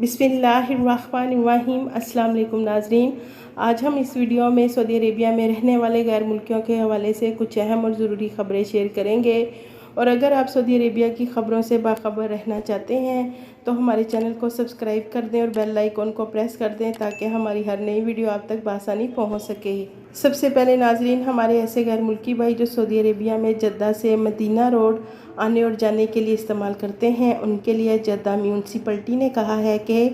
بسم اللہ الرحمن الرحیم۔ السلام علیکم ناظرین، آج ہم اس ویڈیو میں سعودی عربیہ میں رہنے والے غیر ملکیوں کے حوالے سے کچھ اہم اور ضروری خبریں شیئر کریں گے، اور اگر آپ سعودی عربیہ کی خبروں سے باخبر رہنا چاہتے ہیں تو ہمارے چینل کو سبسکرائب کر دیں اور بیل آئیکن کو پریس کر دیں تاکہ ہماری ہر نئی ویڈیو آپ تک بآسانی پہنچ سکے۔ سب سے پہلے ناظرین، ہمارے ایسے غیر ملکی بھائی جو سعودی عربیہ میں جدہ سے مدینہ روڈ آنے اور جانے کے لیے استعمال کرتے ہیں، ان کے لیے جدہ میونسپلٹی نے کہا ہے کہ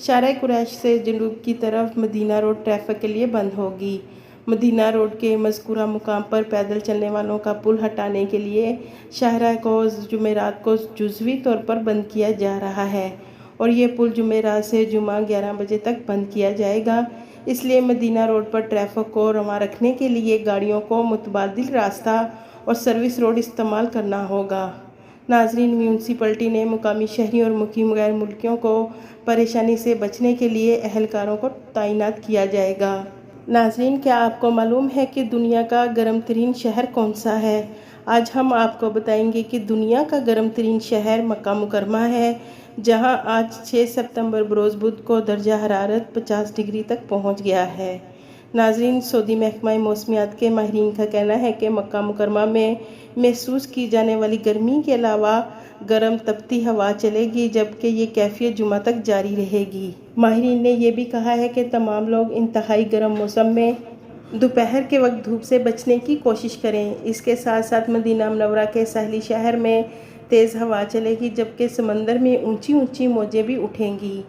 شارع قریش سے جنوب کی طرف مدینہ روڈ ٹریفک کے لیے بند ہوگی۔ مدینہ روڈ کے مذکورہ مقام پر پیدل چلنے والوں کا پل ہٹانے کے لیے شاہراہ کو جمعرات کو جزوی طور پر بند کیا جا رہا ہے، اور یہ پل جمعرات سے جمعہ 11 بجے تک بند کیا جائے گا۔ اس لیے مدینہ روڈ پر ٹریفک کو رواں رکھنے کے لیے گاڑیوں کو متبادل راستہ اور سروس روڈ استعمال کرنا ہوگا۔ ناظرین، میونسپلٹی نے مقامی شہریوں اور مقیم غیر ملکیوں کو پریشانی سے بچنے کے لیے اہلکاروں کو تعینات کیا جائے گا۔ ناظرین، کیا آپ کو معلوم ہے کہ دنیا کا گرم ترین شہر کون سا ہے؟ آج ہم آپ کو بتائیں گے کہ دنیا کا گرم ترین شہر مکہ مکرمہ ہے، جہاں آج 6 ستمبر بروز بدھ کو درجہ حرارت 50 ڈگری تک پہنچ گیا ہے۔ ناظرین، سعودی محکمہ موسمیات کے ماہرین کا کہنا ہے کہ مکہ مکرمہ میں محسوس کی جانے والی گرمی کے علاوہ گرم تپتی ہوا چلے گی، جبکہ یہ کیفیت جمعہ تک جاری رہے گی۔ ماہرین نے یہ بھی کہا ہے کہ تمام لوگ انتہائی گرم موسم میں دوپہر کے وقت دھوپ سے بچنے کی کوشش کریں۔ اس کے ساتھ ساتھ مدینہ منورہ کے ساحلی شہر میں تیز ہوا چلے گی، جبکہ سمندر میں اونچی اونچی موجیں بھی اٹھیں گی۔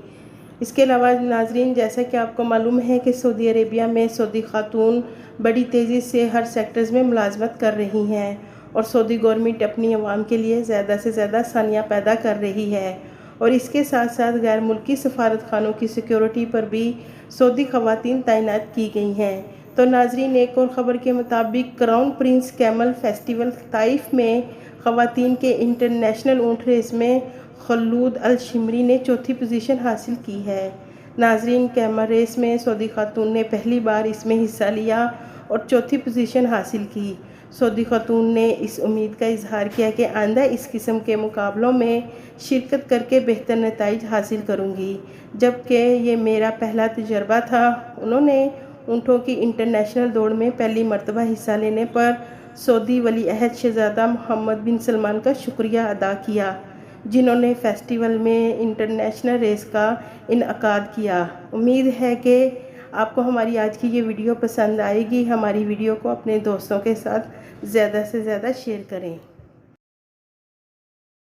اس کے علاوہ ناظرین، جیسا کہ آپ کو معلوم ہے کہ سعودی عربیہ میں سعودی خاتون بڑی تیزی سے ہر سیکٹرز میں ملازمت کر رہی ہیں، اور سعودی گورنمنٹ اپنی عوام کے لیے زیادہ سے زیادہ آسانیاں پیدا کر رہی ہے، اور اس کے ساتھ ساتھ غیر ملکی سفارت خانوں کی سیکیورٹی پر بھی سعودی خواتین تعینات کی گئی ہیں۔ تو ناظرین، ایک اور خبر کے مطابق crown prince camel festival Taif میں خواتین کے انٹرنیشنل اونٹ ریس میں خلود الشمری نے چوتھی پوزیشن حاصل کی ہے۔ ناظرین، کیمل ریس میں سعودی خاتون نے پہلی بار اس میں حصہ لیا اور چوتھی پوزیشن حاصل کی۔ سعودی خاتون نے اس امید کا اظہار کیا کہ آئندہ اس قسم کے مقابلوں میں شرکت کر کے بہتر نتائج حاصل کروں گی، جبکہ یہ میرا پہلا تجربہ تھا۔ انہوں نے اونٹوں کی انٹرنیشنل دوڑ میں پہلی مرتبہ حصہ لینے پر سعودی ولی عہد شہزادہ محمد بن سلمان کا شکریہ ادا کیا، جنہوں نے فیسٹیول میں انٹرنیشنل ریس کا انعقاد کیا۔ امید ہے کہ آپ کو ہماری آج کی یہ ویڈیو پسند آئے گی۔ ہماری ویڈیو کو اپنے دوستوں کے ساتھ زیادہ سے زیادہ شیئر کریں۔